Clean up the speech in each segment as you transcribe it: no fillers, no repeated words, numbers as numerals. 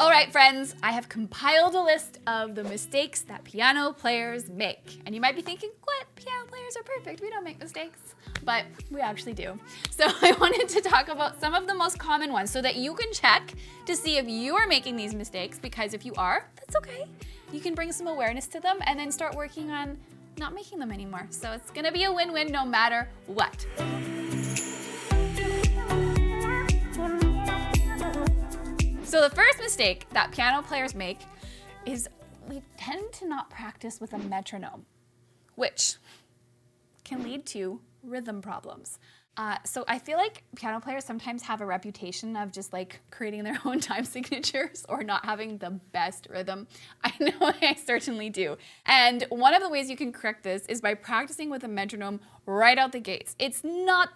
All right, friends, I have compiled a list of the mistakes that piano players make. And you might be thinking, what? Piano players are perfect. We don't make mistakes. But we actually do. So I wanted to talk about some of the most common ones so that you can check to see if you are making these mistakes, because if you are, that's okay. You can bring some awareness to them and then start working on not making them anymore. So it's gonna be a win-win no matter what. So the first mistake that piano players make is we tend to not practice with a metronome, which can lead to rhythm problems. So I feel like piano players sometimes have a reputation of just like creating their own time signatures or not having the best rhythm. I know I certainly do. And one of the ways you can correct this is by practicing with a metronome right out the gates. It's not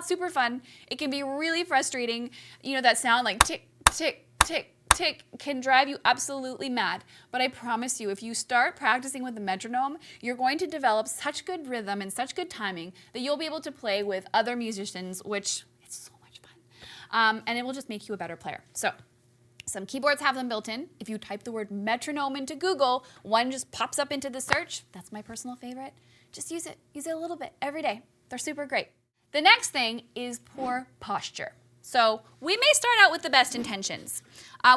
super fun. It can be really frustrating. You know, that sound like tick, tick, tick, tick can drive you absolutely mad. But I promise you, if you start practicing with the metronome, you're going to develop such good rhythm and such good timing that you'll be able to play with other musicians, which it's so much fun. And it will just make you a better player. So some keyboards have them built in. If you type the word metronome into Google, one just pops up into the search. That's my personal favorite. Just use it. Use it a little bit every day. They're super great. The next thing is poor posture. So we may start out with the best intentions.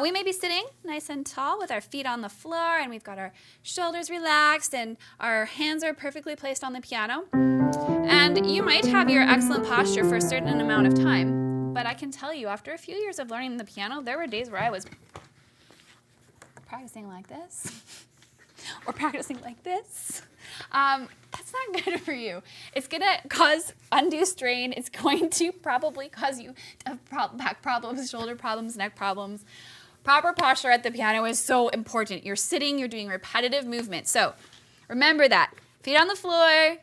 We may be sitting nice and tall with our feet on the floor and we've got our shoulders relaxed and our hands are perfectly placed on the piano. And you might have your excellent posture for a certain amount of time, but I can tell you after a few years of learning the piano, there were days where I was practicing like this or practicing like this. That's not good for you. It's gonna cause undue strain. It's going to probably cause you to have back problems, shoulder problems, neck problems. Proper posture at the piano is so important. You're sitting, you're doing repetitive movement. So remember that. Feet on the floor,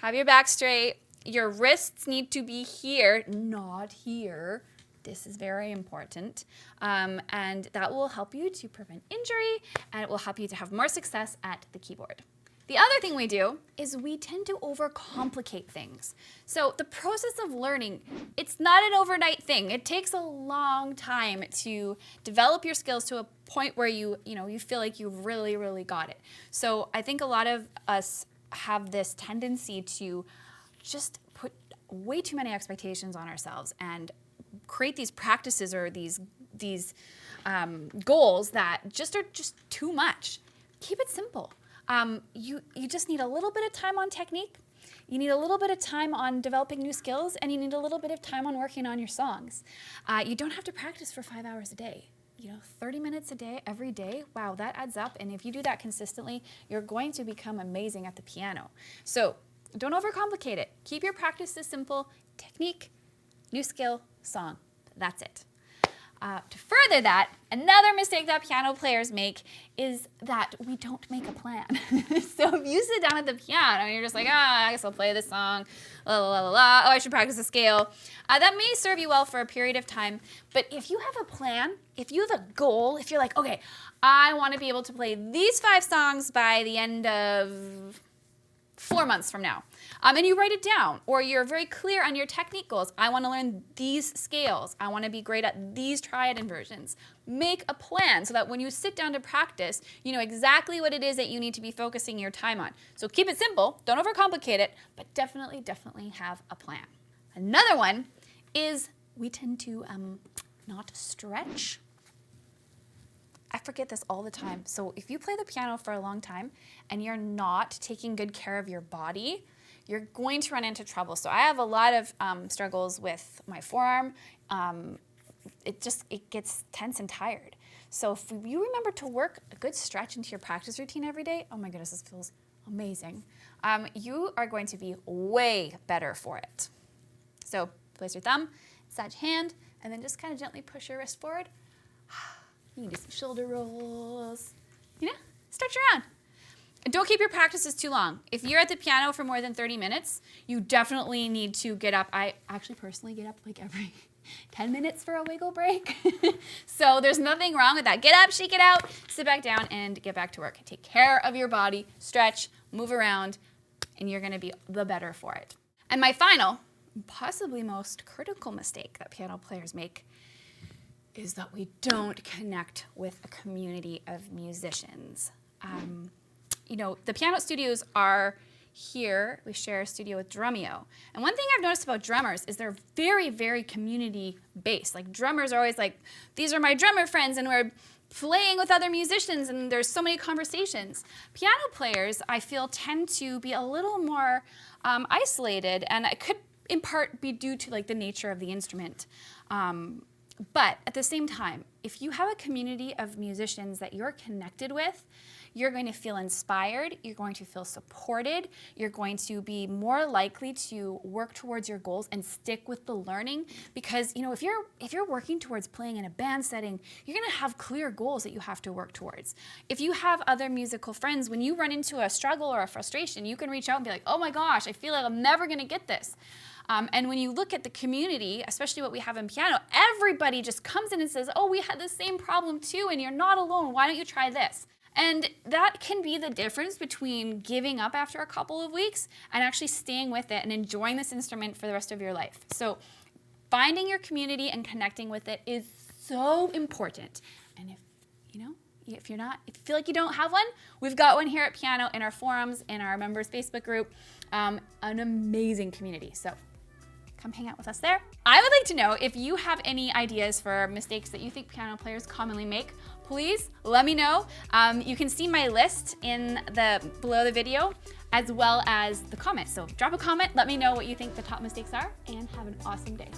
have your back straight. Your wrists need to be here, not here. This is very important. And that will help you to prevent injury and it will help you to have more success at the keyboard. The other thing we do is we tend to overcomplicate things. So the process of learning, it's not an overnight thing. It takes a long time to develop your skills to a point where you feel like you've really, really got it. So I think a lot of us have this tendency to just put way too many expectations on ourselves and create these practices or these goals that just are just too much. Keep it simple. You just need a little bit of time on technique, you need a little bit of time on developing new skills, and you need a little bit of time on working on your songs. You don't have to practice for 5 hours a day. 30 minutes a day, every day, wow, that adds up. And if you do that consistently, you're going to become amazing at the piano. So don't overcomplicate it. Keep your practices simple. Technique, new skill, song. That's it. To further that, another mistake that piano players make is that we don't make a plan. So if you sit down at the piano and you're just like, I guess I'll play this song, la la la la la, oh, I should practice a scale. That may serve you well for a period of time, but if you have a plan, if you have a goal, if you're like, okay, I want to be able to play these 5 songs by the end of 4 months from now, and you write it down, or you're very clear on your technique goals. I want to learn these scales. I want to be great at these triad inversions. Make a plan so that when you sit down to practice, you know exactly what it is that you need to be focusing your time on. So keep it simple, don't overcomplicate it, but definitely have a plan. Another one is we tend to not stretch. I forget this all the time. So if you play the piano for a long time and you're not taking good care of your body, you're going to run into trouble. So I have a lot of struggles with my forearm. It gets tense and tired. So if you remember to work a good stretch into your practice routine every day, oh my goodness, this feels amazing. You are going to be way better for it. So place your thumb, inside your hand, and then just kind of gently push your wrist forward. You can do some shoulder rolls, stretch around. And don't keep your practices too long. If you're at the piano for more than 30 minutes, you definitely need to get up. I actually personally get up like every 10 minutes for a wiggle break. So there's nothing wrong with that. Get up, shake it out, sit back down, and get back to work. Take care of your body, stretch, move around, and you're gonna be the better for it. And my final, possibly most critical mistake that piano players make is that we don't connect with a community of musicians. You know, the Pianote studios are here. We share a studio with Drumeo. And one thing I've noticed about drummers is they're very, very community-based. Like, drummers are always like, these are my drummer friends, and we're playing with other musicians, and there's so many conversations. Piano players, I feel, tend to be a little more isolated, and it could, in part, be due to like the nature of the instrument. But at the same time, if you have a community of musicians that you're connected with, you're going to feel inspired, you're going to feel supported, you're going to be more likely to work towards your goals and stick with the learning, because you know, if you're working towards playing in a band setting, you're going to have clear goals that you have to work towards. If you have other musical friends, when you run into a struggle or a frustration, you can reach out and be like, oh my gosh, I feel like I'm never going to get this. And when you look at the community, especially what we have in piano, everybody just comes in and says, oh, we had the same problem too, and you're not alone. Why don't you try this? And that can be the difference between giving up after a couple of weeks and actually staying with it and enjoying this instrument for the rest of your life. So finding your community and connecting with it is so important. And if you feel like you don't have one, we've got one here at Pianote in our forums, in our members Facebook group, an amazing community. So come hang out with us there. I would like to know if you have any ideas for mistakes that you think piano players commonly make. Please let me know. You can see my list below the video, as well as the comments. So drop a comment, let me know what you think the top mistakes are, and have an awesome day.